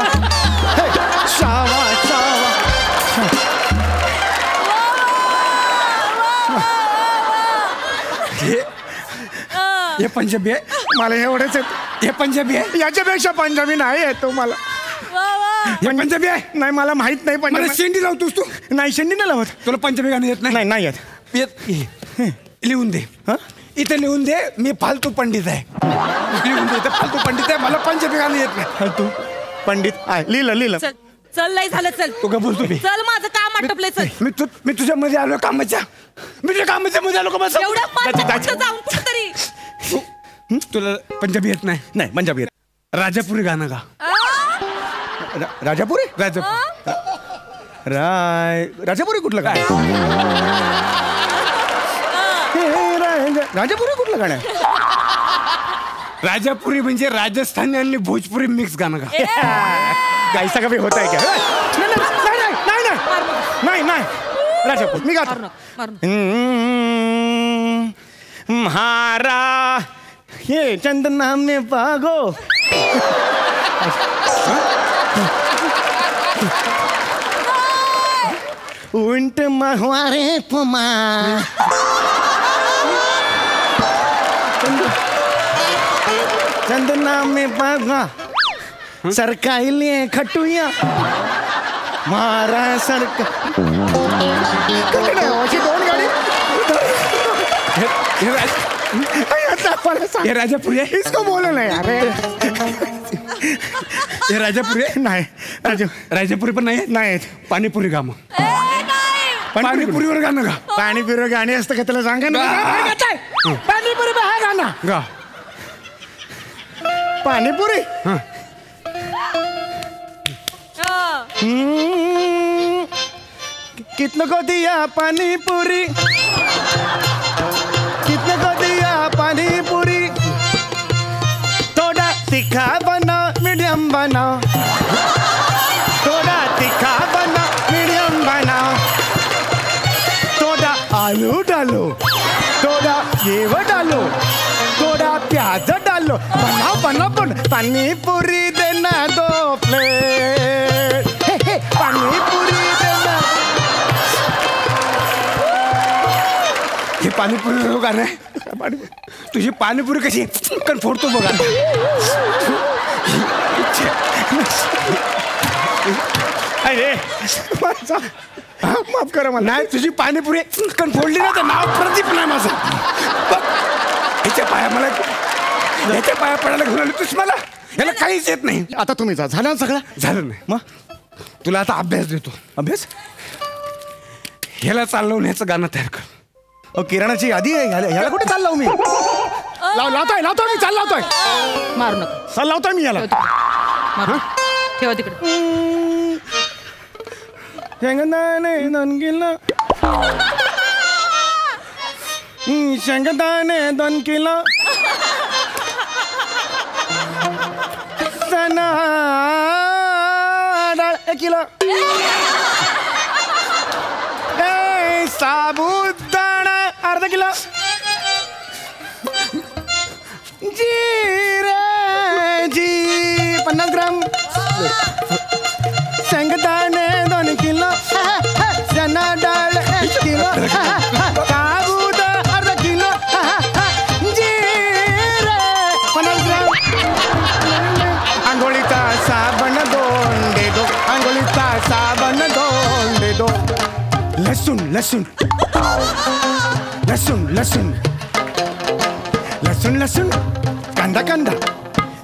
हे पंजाबी आहे. मला एवढंच हे पंजाबी आहे. याच्यापेक्षा पंजाबी नाही आहे तो मला. हे पंजाबी आहे. नाही मला माहित नाही. पंजाबी शेंडी लावतोस तू. नाही शेंडी नाही लावत. तुला पंजाबी गाणं येत नाही. नाही येत. लिहून दे. इथे लिहून दे मी फालतू पंडित आहे. लिहून दे फालतू पंडित आहे. मला पंजाबी गाणं येत नाही. फालतू पंडित आहे. लिहिलं चल नाही झालं चल तू का बोलतो मी चल माझं काम आटपलंय चल मी तुझ्या मध्ये आलो कामाच्या मी तुझ्या कामाच्या मध्ये आलो का एवढं जाऊन कुठेतरी तुला पंजाबी येत नाही नाही पंजाबी येत राजापुरी गाणं गा राजापुरी राजापुरी कुठलं काय राजापुरी कुठलं गाणं राजापुरी म्हणजे राजस्थानी आणि भोजपुरी मिक्स गाणं गा गायचा का होत आहे का नाही राजापुरी मी गातो म्हारा ये चंदना में पागो उंट महवारे पुमा चंदना में पागा सरकाइले खटुया मारा सरका अशी दोन गाडी ये राजापुरी है इसको बोलो ना यार ये राजापुरी नाही राजापुरी पण नाही पाणीपुरी गा मग पाणीपुरीवर गाणं गा पाणीपुरीवर गाणी असतं का त्याला सांगा ना पाणीपुरी हा गाणं गा पाणीपुरी कितने को दिया पानीपुरी कितने को दिया पानीपुरी थोड़ा तीखा बना मीडियम बना थोड़ा तीखा बना मीडियम बना थोड़ा आलू डालो थोड़ा ये डालो थोड़ा प्याज डालो बनाओ पानीपुरी देना 2 प्लेट पानीपुरी देना हे पाणीपुरी गाणं आहे तुझी पाणीपुरी कशी कण फोडतो बघा अरे माफ करा मला नाही तुझी पाणीपुरी कण फोडली ना तर नाव प्रदीप नाही माझं ह्याच्या पाया पडायला घेऊन आली तुझ मला याला काहीच येत नाही आता तुम्ही जा झालं सगळं झालं नाही मग तुला आता अभ्यास देतो अभ्यास ह्याला चालवण्याचं गाणं तयार कर किराणाची यादी आहे ह्याला कुठे चाललो मी लावतोय मी चाल लावतोय मारू नका चाल लावतोय मी याला ठेवा तिकडे शेंगदाणे ननगिला शेंगदाणे 2 किलो चना डाळ 1 किलो साबुदाणा अर्धा किलो जिरे 50 ग्राम शेंगदाणे 2 किलो चना डाळ 1 किलो साबुदा अर्धा किलो जिरे 50 ग्राम आंघोळीचा साबण 2 दे दो आंघोळीचा साबण 2 दे दो लसूण लसूण लसूण लसूण लसूण लसूण कांदा कांदा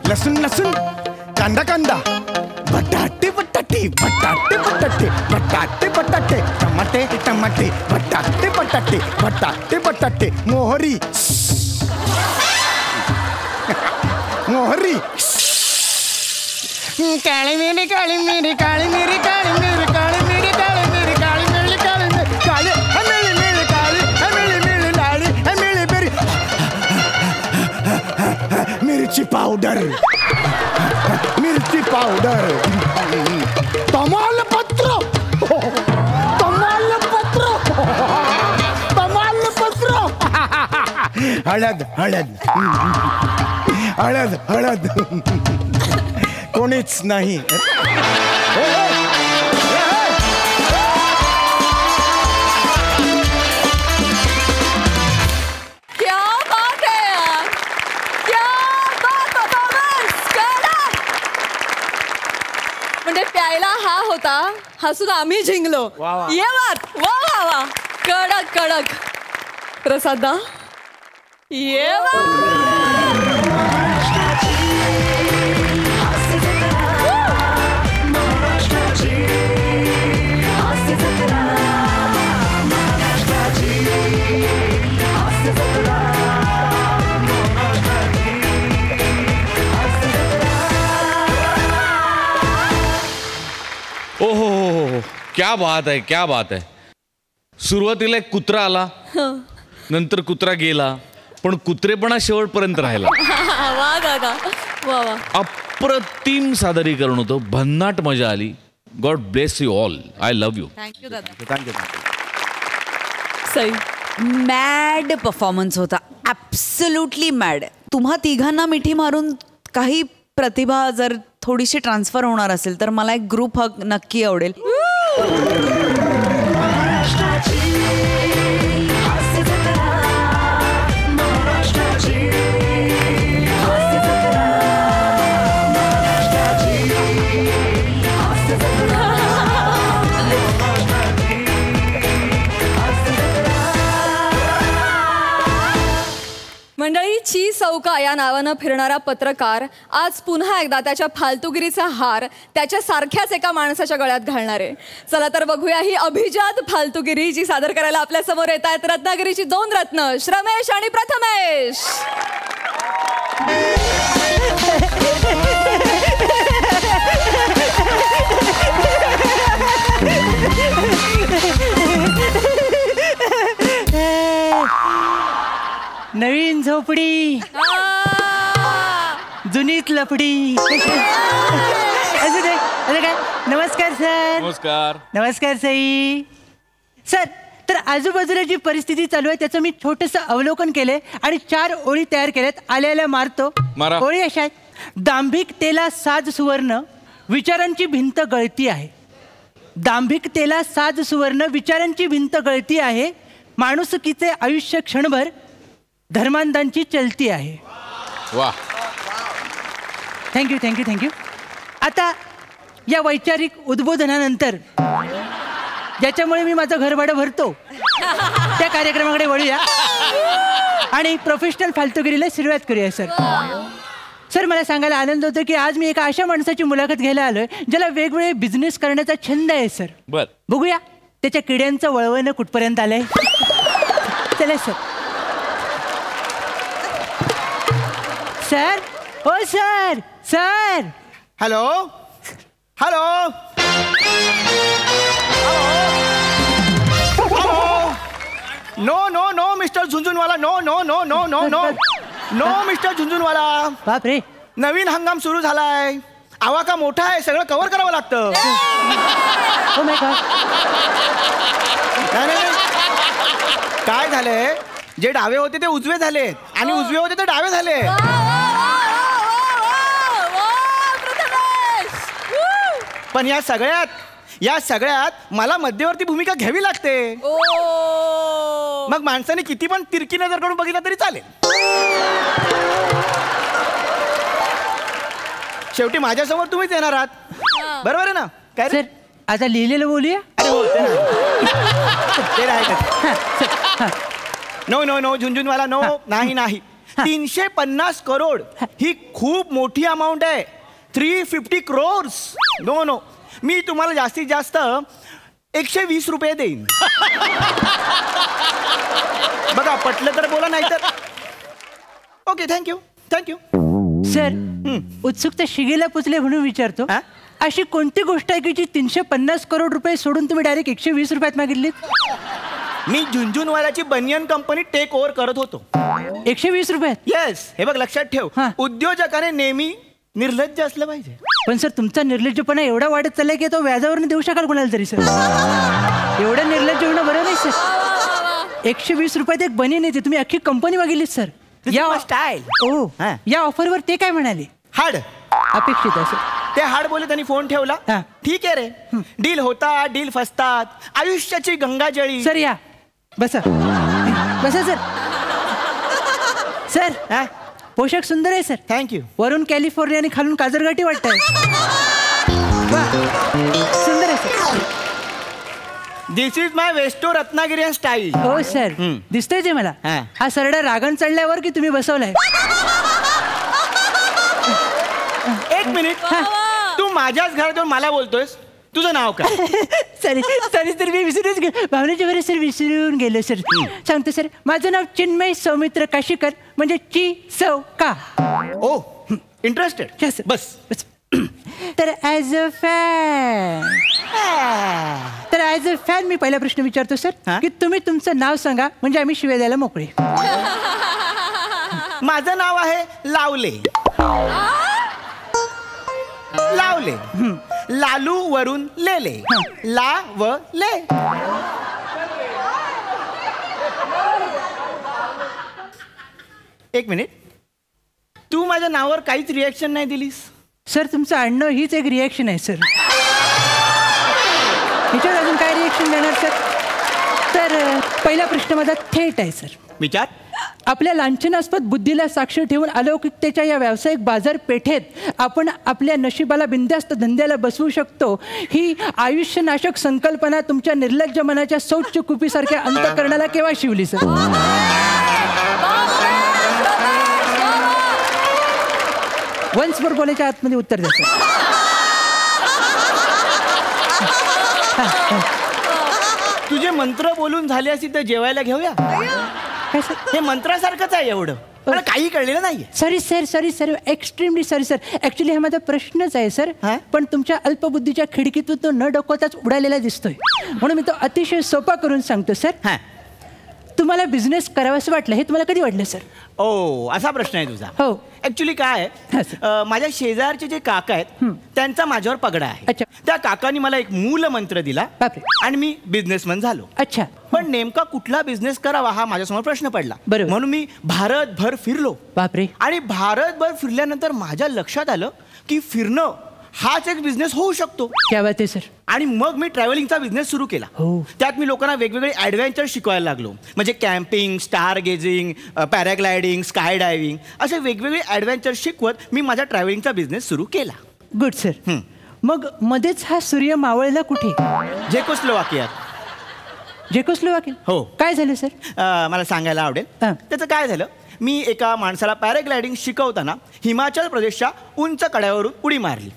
लसूण लसूण कांदा कांदा बटाटे बटाटे बटाटे बटाटे बटाटे बटाटे टमाटे टमाटे बटाटे बटाटे बटाटे बटाटे मोहरी मोहरी काळी मिरी काळी मिरी काळी मिरी काळी मिरी काळी मिरी काळी मिरी काळी मिरी काळी मिरी काळी मिरी मिरी काळी मिरी मिरी लाली मिरी मिरी मिरची पावडर मिरची पावडर तमालपत्र तमालपत्र तमालपत्र हळद हळद हळद हळद कोणीच नाही क्या बात है यार क्या बात परफॉर्मन्स कडक म्हणजे प्यायला हा होता हसून आम्ही जिंकलो ये बात वा वा वा कडक कडक प्रसादा ये बात ओ हो, क्या बात आहे, क्या बात आहे. सुरुवातीला एक कुत्रा आला, नंतर कुत्रा गेला, पण कुत्रेपणा शेवटपर्यंत राहिला. अप्रतिम सादरीकरण होतं, भन्नाट मजा आली. God bless you all. I love you. Thank you दादा. थँक्यू. सई मॅड परफॉर्मन्स होता, ॲब्सोल्युटली मॅड. तुम्हा तिघांना मिठी मारून काही प्रतिभा जर थोडीशी ट्रान्सफर होणार असेल तर मला एक ग्रुप हग नक्की आवडेल. मंडळी, ची चौका या नावानं फिरणारा पत्रकार आज पुन्हा एकदा त्याच्या फालतुगिरीचा हार त्याच्या सारख्याच एका माणसाच्या गळ्यात घालणार आहे. चला तर बघूया ही अभिजात फालतुगिरी जी सादर करायला आपल्या समोर येत आहेत रत्नागिरीची 2 रत्न, श्रमेश आणि प्रथमेश. नवीन झोपडी, जुनीत लपडी. असं काय. नमस्कार सर. नमस्कार. नमस्कार सई. सर, तर आजूबाजूला जी परिस्थिती चालू आहे त्याचं मी छोटंसं अवलोकन केलंय आणि 4 ओळी तयार केल्यात. आल्या मारतो. ओळी अशा आहेत. दांभिकतेला साज सुवर्ण, विचारांची भिंत गळती आहे. दांभिकतेला साज सुवर्ण, विचारांची भिंत गळती आहे. माणुसकीचे आयुष्य क्षणभर धर्मांधांची चलती आहे. वा. थँक्यू. आता या वैचारिक उद्बोधनानंतर ज्याच्यामुळे मी माझं घरभाडं भरतो त्या कार्यक्रमाकडे वळूया आणि प्रोफेशनल फालतुगिरीला सुरुवात करूया. सर, मला सांगायला आनंद होतो की आज मी एका अशा माणसाची मुलाखत घ्यायला आलोय ज्याला वेगवेगळे बिझनेस करण्याचा छंद आहे. सर, बघूया त्याच्या किड्यांचं वळवणं कुठपर्यंत आलंय. चला सर. ओ sir. Hello. No mister Jhunjhunwala. No mister Jhunjhunwala. बापरे, नवीन हंगाम सुरू झालाय. आवाका मोठा आहे, सगळं कव्हर करावं लागतं. काय झालंय, जे डावे होते ते उजवे झाले आणि उजवे होते ते डावे झाले. पण या सगळ्यात मला मध्यवर्ती भूमिका घ्यावी लागते. मग माणसाने किती पण तिरकी नजर करून बघितलं तरी चालेल. शेवटी माझ्यासमोर तुम्हीच येणार आहात, बरोबर आहे ना? काय सर, आता लिहिलेलं बोलूया. नो झुंझुनवाला. नाही. 350 करोड ही खूप मोठी अमाऊंट आहे. 350 crores. नो, मी तुम्हाला जास्तीत जास्त 120 रुपये देईन. बघा, पटलं तर बोला, नाही तर ओके. थँक्यू. सर, उत्सुकता शिगेला पुचले म्हणून विचारतो, अशी कोणती गोष्ट आहे की जी 350 करोड रुपये सोडून तुम्ही डायरेक्ट 120 रुपयात मागितलीत? मी झुंझुनवाल्याची बनियन कंपनी टेक ओव्हर करत होतो. 120 रुपयात? येस. हे बघ, लक्षात ठेव, उद्योजकाने नेहमी निर्लज्ज असलं पाहिजे. पण सर, तुमचा निर्लज्जपणा एवढा वाढत चाललाय की तो व्याजावर देऊ शकाल कोणाला तरी. सर, एवढं निर्लज्ज होणं बरं नाही सर. 120 रुपयात एक बनियन येते, तुम्ही अख्खी कंपनी मागितलीत सर. या स्टाईल. या ऑफरवर ते काय म्हणाले? हाड अपेक्षित असं. ते हाड बोले, त्यांनी फोन ठेवला. ठीक आहे रे, डील होतात, डील फसतात, आयुष्याची गंगाजळी. सर, या बसा सर. सर, पोशाख सुंदर आहे सर. थँक्यू. वरून कॅलिफोर्निया आणि खालून काजरघाटी वाटतंय. सुंदर आहे सर. दिस इज माय वेस्टो रत्नागिरी स्टाईल. हो सर, दिसतोय ते मला. हा सरडा रागण चढल्यावर की तुम्ही बसवलाय? एक मिनिट, तू माझ्याच घरात येऊन मला बोलतोयस? तुझं नाव काय? सॉरी सर, मी विसरूनच गेलो. भावनेच्या बरे सर, विसरून गेलो सर. सांगतो सर, माझं नाव चिन्मय सौमित्र काशीकर, म्हणजे ची सौ का. ओ, इंटरेस्टेड. बस. तर ॲज अ फॅन मी पहिला प्रश्न विचारतो सर की तुम्ही तुमचं नाव सांगा म्हणजे आम्ही शिव्या द्यायला मोकळे. माझं नाव आहे लावले. लावले. लालू वरून लेले. ला व ले. एक मिनिट, तू माझ्या नावावर काहीच रिॲक्शन नाही दिलीस. सर तुमचं आणणं हीच एक रिॲक्शन आहे सर. ह्याच्यावर अजून काय रिॲक्शन देणार सर? तर पहिला प्रश्न माझा थेट आहे सर. विचार. आपल्या लांछनास्पद बुद्धीला साक्ष ठेवून अलौकिकतेच्या या व्यावसायिक बाजारपेठेत आपण आपल्या नशिबाला बिंदास्त धंद्याला बसवू शकतो ही आयुष्यनाशक संकल्पना तुमच्या निर्लज्ज मनाच्या शौच कुपीसारख्या अंतःकरणाला केव्हा शिवली सर? वन्स मोर बोलायच्या आतमध्ये उत्तर द्या सर. तुझे मंत्र बोलून झाले असतील तर जेवायला घेऊया. हे मंत्रासारखंच आहे एवढं, मला काही कळलेलं नाही. Sorry extremely sorry sir. Actually हा माझा प्रश्नच आहे सर, पण तुमच्या अल्पबुद्धीच्या खिडकीतून तो न डोकवताच उडालेला दिसतोय म्हणून मी तो अतिशय सोपा करून सांगतो सर. तुम्हाला बिझनेस करावासं वाटलं हे तुम्हाला कधी वाटलं सर? ओ, असा प्रश्न आहे तुझा. हो. ऍक्च्युली काय आहे, माझ्या शेजारचे जे काका आहेत त्यांचा माझ्यावर पगडा आहे. त्या काकांनी मला एक मूल मंत्र दिला आणि मी बिझनेसमन झालो. अच्छा. पण नेमका कुठला बिझनेस करावा हा माझ्यासमोर प्रश्न पडला. म्हणून मी भारतभर फिरलो. बापरे. आणि भारतभर फिरल्यानंतर माझ्या लक्षात आलं की फिरणं हाच एक बिझनेस होऊ शकतो. क्या बात आहे सर. आणि मग मी ट्रॅव्हलिंगचा बिझनेस सुरू केला. त्यात मी लोकांना वेगवेगळे ॲडव्हेंचर शिकवायला लागलो. म्हणजे camping, star gazing, paragliding, sky diving असे वेगवेगळे ॲडव्हेंचर शिकवत मी माझा ट्रॅव्हलिंगचा बिझनेस सुरू केला. Good sir. मग मध्येच हा सूर्य मावळला कुठे? झेकोस्लोवाकियात. झेकोस्लोवाकिया? हो. काय झालं सर? मला सांगायला आवडेल. त्याचं काय झालं, मी एका माणसाला पॅराग्लायडिंग शिकवताना हिमाचल प्रदेशच्या उंच कड्यावरून उडी मारली.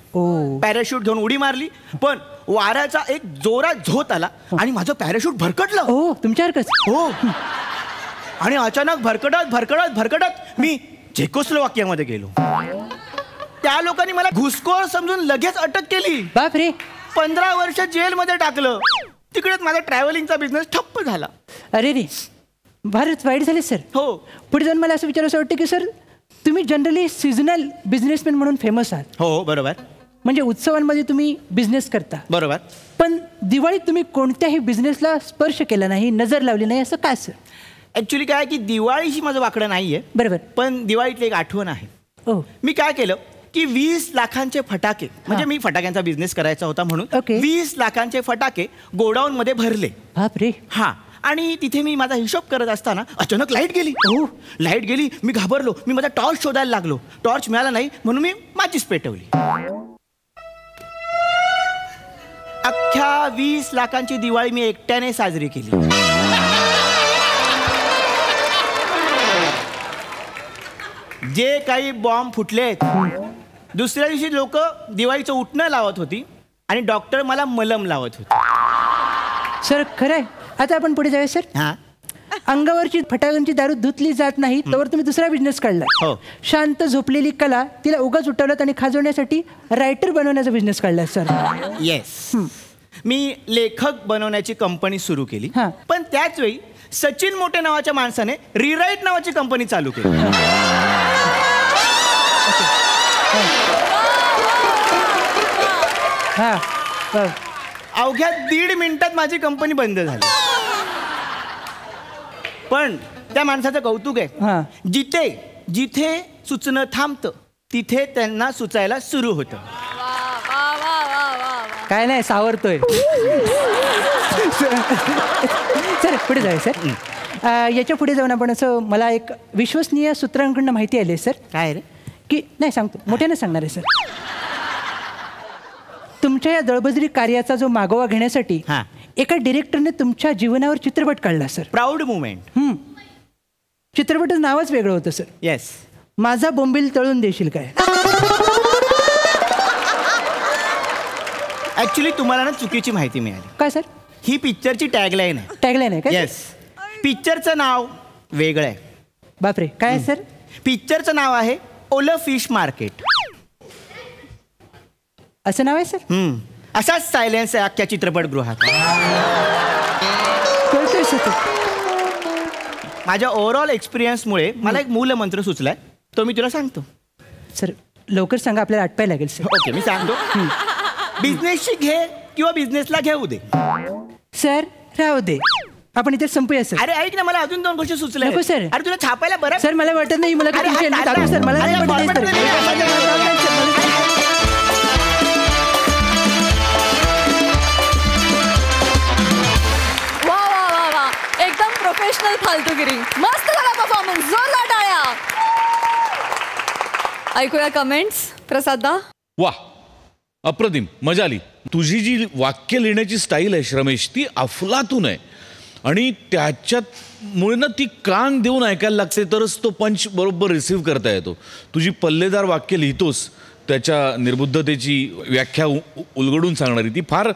पॅराशूट घेऊन उडी मारली, पण वाऱ्याचा एक जोरात झोत आला आणि माझं पॅराशूट भरकटलं. तुमच्यासारखंच. हो. आणि अचानक भरकटत मी झेकोस्लोवाकियामध्ये गेलो. त्या लोकांनी मला घुसखोर समजून लगेच अटक केली. बापरे. 15 वर्ष जेलमध्ये टाकलं. तिकडेच माझा ट्रॅव्हलिंगचा बिझनेस ठप्प झाला. अरे रे, फारच वाईट झाले सर. हो. पुढे जाऊन मला असं विचारायचं वाटतं की सर तुम्ही जनरली सीझनल बिझनेसमॅन म्हणून फेमस आहात. हो बरोबर. म्हणजे उत्सवांमध्ये तुम्ही बिझनेस करता. बरोबर. पण दिवाळीत तुम्ही कोणत्याही बिझनेसला स्पर्श केला नाही, नजर लावली नाही, असं काय सर? ऍक्च्युली काय की दिवाळीशी माझं वाकडं नाहीये. बरोबर. पण दिवाळीतली एक आठवण आहे. मी काय केलं की 20 लाखांचे फटाके, म्हणजे मी फटाक्यांचा बिझनेस करायचा होता म्हणून 20 लाखांचे फटाके गोडाऊन मध्ये भरले. बापरे. हा. आणि तिथे मी माझा हिशोब करत असताना अचानक लाईट गेली. लाईट गेली, मी घाबरलो. मी माझा टॉर्च शोधायला लागलो. टॉर्च मिळाला नाही म्हणून मी माचीस पेटवली. अख्ख्या 20 लाखांची दिवाळी मी एकट्याने साजरी केली. जे काही बॉम्ब फुटलेत, दुसऱ्या दिवशी लोक दिवाळीचं उठणं लावत होती आणि डॉक्टर मला मलम लावत होते. सर खरंय. आता आपण पुढे जाऊया सर. अंगावरची फटाक्यांची दारू धुतली जात नाही तर तुम्ही दुसरा बिझनेस काढला. शांत झोपलेली कला तिला उगाच उठवलं आणि खाजवण्यासाठी रायटर बनवण्याचा बिझनेस काढला सर. येस. मी लेखक बनवण्याची कंपनी सुरू केली. पण त्याच वेळी सचिन मोठे नावाच्या माणसाने रिराईट नावाची कंपनी चालू केली. अवघ्या 1.5 मिनिटात माझी कंपनी बंद झाली. पण त्या माणसाचं कौतुक आहे, जिथे जिथे सुचणं थांबतं तिथे त्यांना सुचायला सुरू होतं. काय नाही, सावरतोय. सर पुढे जाऊया सर. याच्या पुढे जाऊन आपण असं, मला एक विश्वसनीय सूत्रांकडून माहिती आली सर. काय रे? की नाही सांगतो, मोठ्याने सांगणार आहे सर. तुमच्या या दळबजरी कार्याचा जो मागोवा घेण्यासाठी एका डिरेक्टरने तुमच्या जीवनावर चित्रपट काढला सर. Proud movement. चित्रपटाचं नावच वेगळं होतं सर. येस. माझा बोंबील तळून देशील काय. ऍक्च्युली तुम्हाला ना चुकीची माहिती मिळाली. काय सर? ही पिक्चरची टॅगलाईन आहे. टॅगलाईन आहे का? येस. पिक्चरचं नाव वेगळं आहे. बापरे. काय सर? पिक्चरचं नाव आहे ओलं फिश मार्केट. असं नाव आहे सर? असाच सायलेन्स आहे अख्ख्या चित्रपटगृहात. कळतोय सर. माझ्या ओव्हरऑल एक्सपिरियन्समुळे मला एक मूलमंत्र सुचलाय, तो मी तुला सांगतो. सर लवकर सांगा, आपल्याला आटपायला लागेल सर. ओके, मी सांगतो. बिझनेसची घे किंवा बिझनेसला घेऊ दे. सर राहू दे, आपण इथे संपूया सर. अरे ऐक ना, मला अजून 2 गोष्टी सुचल्या. नको सर. अरे तुला छापायला बरं. सर मला वाटत नाही, मला अरे, काही हात टाकू टाक. सर, मला अरे, नाही वाटत format नाही, सर. वा वा वा वा, एकदम प्रोफेशनल फालतूगिरी. मस्त झाला परफॉर्मन्स, जोरदार टाळ्या. ऐकूया कमेंट्स. प्रसादा. वा, अप्रतिम, मजा आली. तुझी जी वाक्य लिहिण्याची स्टाईल आहे रमेश, ती अफलातून आहे आणि त्याच्यामुळे ना ती कान देऊन ऐकायला लागते, तरच तो पंच बरोबर रिसीव्ह करता येतो. तुझी पल्लेदार वाक्य लिहितोस, त्याच्या निर्बुद्धतेची व्याख्या उलगडून सांगणारी, ती फार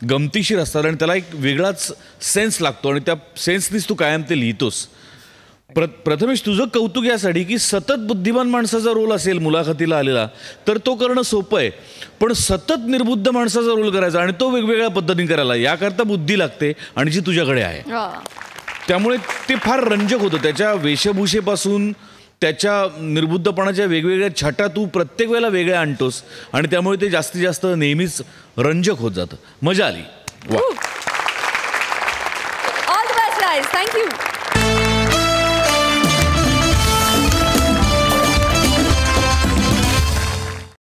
गमतीशीर असतात आणि त्याला एक वेगळाच सेन्स लागतो आणि त्या सेन्सनीच तू कायम ते लिहितोस. प्रथमेश, तुझं कौतुक यासाठी की सतत बुद्धिमान माणसाचा रोल असेल मुलाखतीला आलेला तर तो करणं सोपं आहे, पण सतत निर्बुद्ध माणसाचा रोल करायचा आणि तो वेगवेगळ्या पद्धतीने करायला याकरता बुद्धी लागते आणि जी तुझ्याकडे आहे. त्यामुळे ते फार रंजक होतं. त्याच्या वेशभूषेपासून त्याच्या निर्बुद्धपणाच्या वेगवेगळ्या छटा तू प्रत्येक वेळेला वेगळ्या आणतोस आणि त्यामुळे ते जास्तीत जास्त नेहमीच रंजक होत जातं. मजा आली. वा. All the best guys. Thank you.